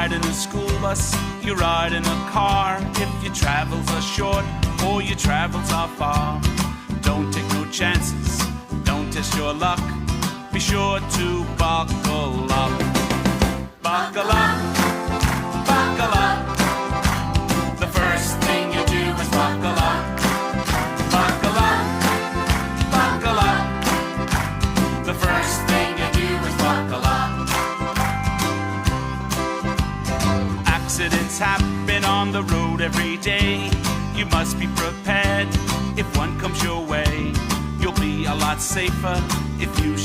ride in a school bus, you ride in a car. If your travels are short or your travels are far, don't take no chances, don't test your luck. Be sure to buckle up. Buckle up, buckle up. The first thing you do is buckle up. Buckle up, buckle up. The first thing you do is buckle up. Accidents happen on the road every day. You must be prepared if one comes your way. You'll be a lot safer if you